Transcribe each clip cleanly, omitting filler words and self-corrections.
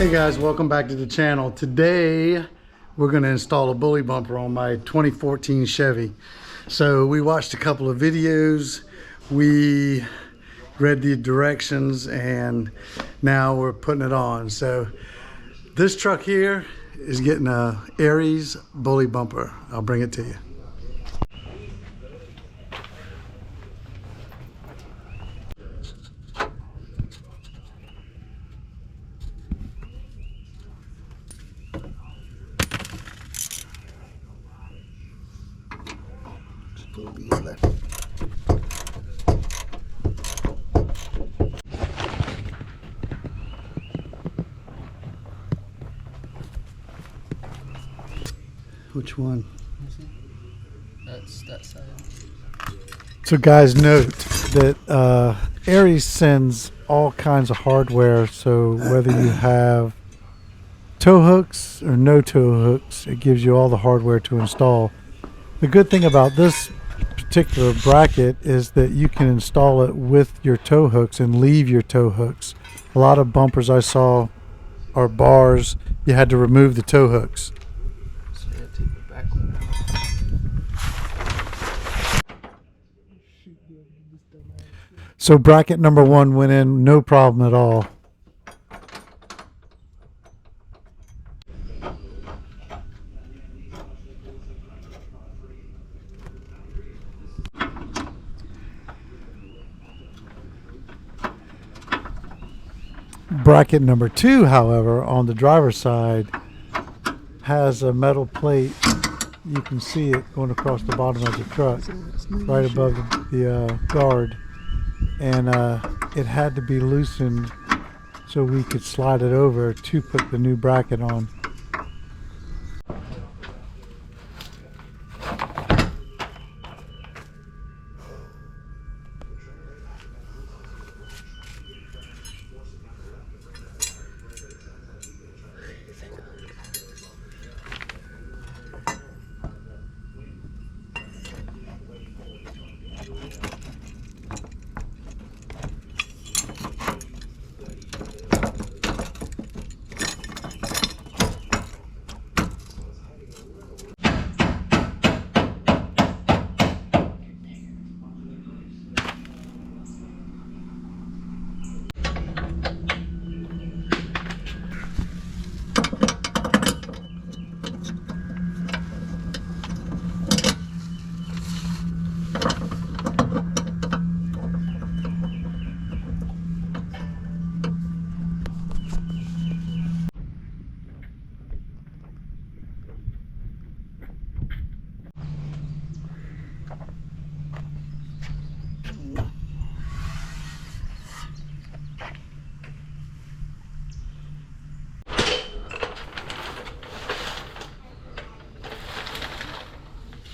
Hey guys, welcome back to the channel. Today we're going to install a bully bumper on my 2014 Chevy. So we watched a couple of videos, we read the directions, and now we're putting it on. So this truck here is getting a Aries bully bumper. I'll bring it to you. Which one? That's that side. So guys, note that Aries sends all kinds of hardware, so whether you have tow hooks or no tow hooks, it gives you all the hardware to install. The good thing about this particular bracket is that you can install it with your tow hooks and leave your tow hooks. A lot of bumpers I saw are bars, you had to remove the tow hooks. So you have to take the back one out. So bracket number one went in no problem at all. Bracket number two, however, on the driver's side has a metal plate. You can see it going across the bottom of the truck, right above the guard. And it had to be loosened so we could slide it over to put the new bracket on.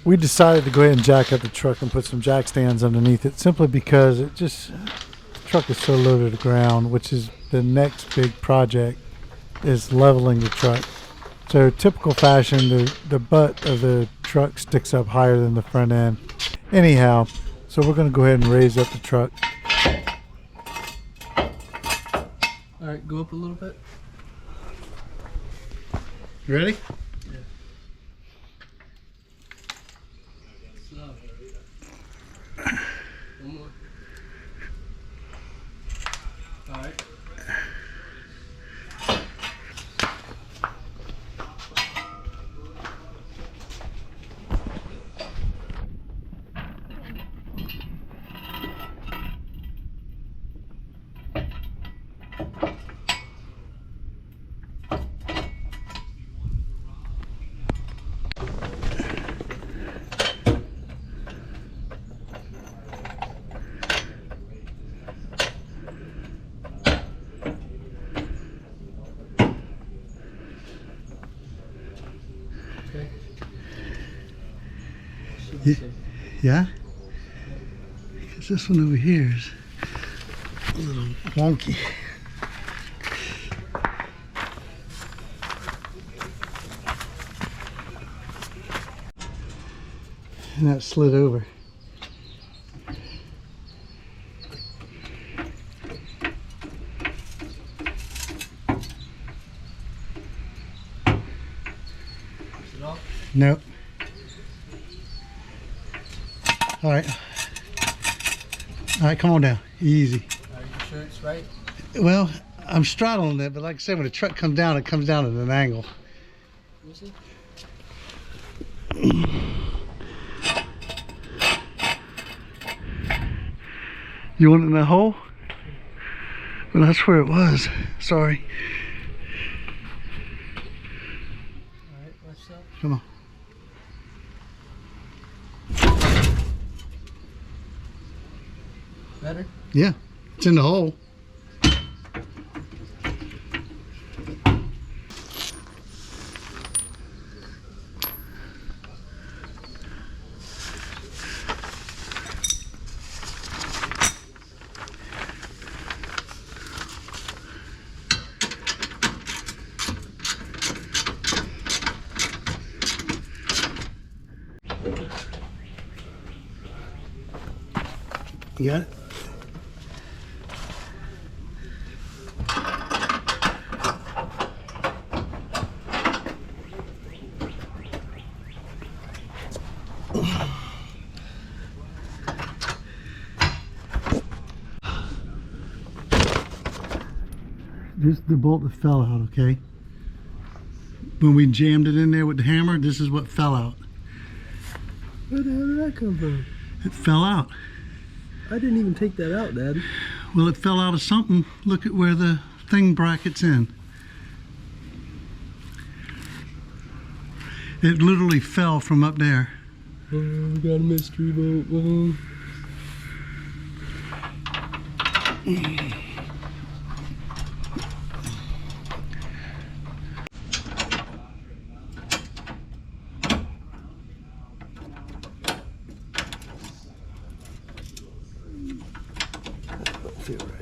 We decided to go ahead and jack up the truck and put some jack stands underneath it, simply because the truck is so low to the ground, which is the next big project, is leveling the truck. So typical fashion, the butt of the truck sticks up higher than the front end. Anyhow, so we're going to go ahead and raise up the truck. Alright, go up a little bit. You ready? Yeah. Slow. One more. Alright. Yeah? Because this one over here is a little wonky. And that slid over. Nope. All right. All right, come on down. Easy. Are you sure it's right? Well, I'm straddling it, but like I said, when the truck comes down, it comes down at an angle. Let me see. You want it in that hole? Well, that's where it was. Sorry. Alright, watch that. Come on. Better? Yeah, it's in the hole. You got it? This is the bolt that fell out, okay? When we jammed it in there with the hammer, this is what fell out. Where the hell did that come from? It fell out. I didn't even take that out, Dad. Well, it fell out of something. Look at where the thing bracket's in. It literally fell from up there. Oh, we got a mystery boat. Oh. Feel right.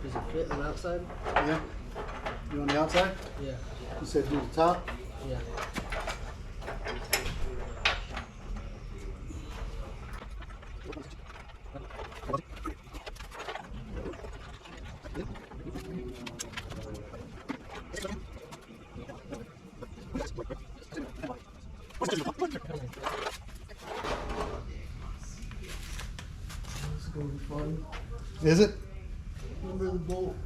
Does it fit on the outside? Yeah. You on the outside? Yeah. You said do the top? Yeah. It's gonna be fun. Is it? Remember the bolt?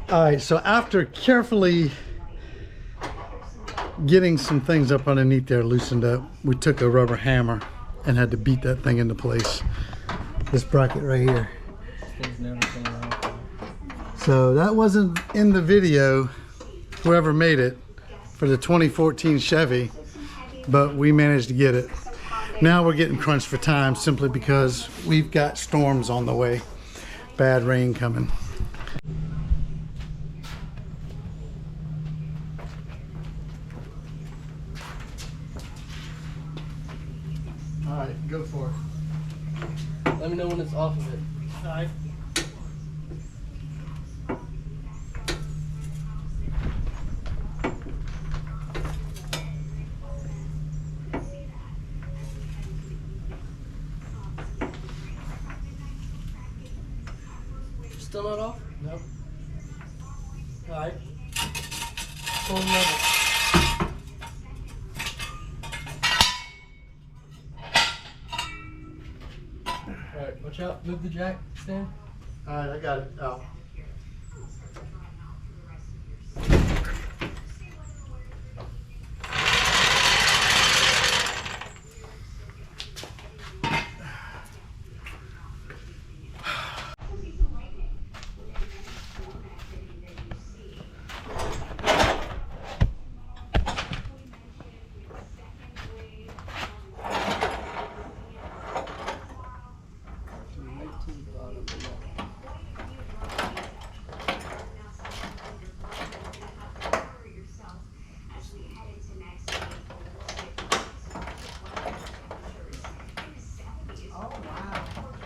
All right, so after carefully getting some things up underneath there loosened up, we took a rubber hammer and had to beat that thing into place. This bracket right here. Things never came out. So that wasn't in the video, whoever made it, for the 2014 Chevy, but we managed to get it. Now we're getting crunched for time simply because we've got storms on the way. Bad rain coming. All right, go for it. Let me know when it's off of it. All right. Still not off? Nope. Alright. Pull another. Move the jack stand. All right, I got it out.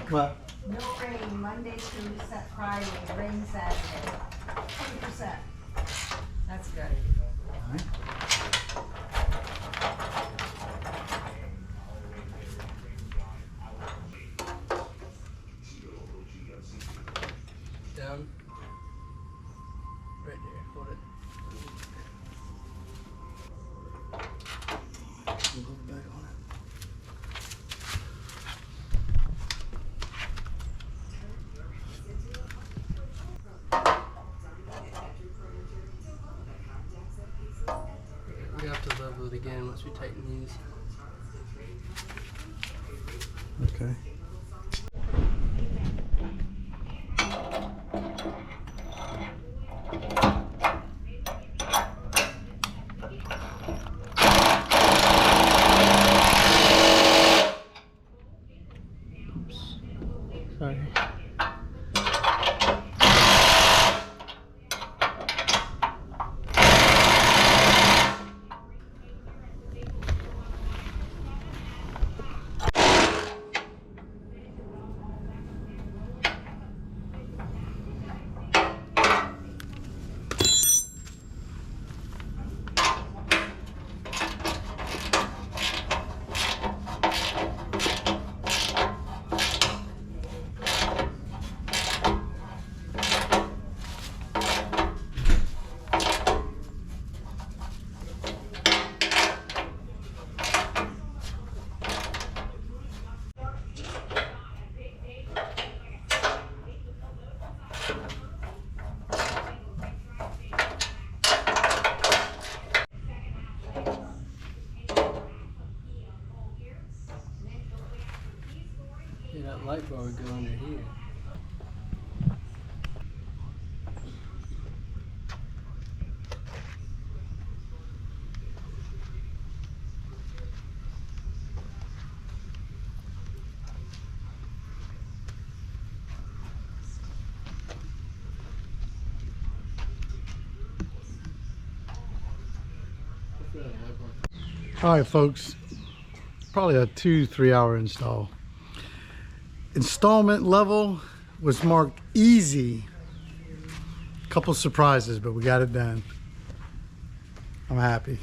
What? No rain Monday through Friday, rain Saturday. 20%. That's good. All right. Down. Right there. Hold it. We'll go back on it. We have to level it again once we tighten these. Okay. Sorry. Yeah, that light bar would go under here. All right, folks. Probably a 2-3 hour install. Installment level was marked easy. Couple surprises, but we got it done. I'm happy.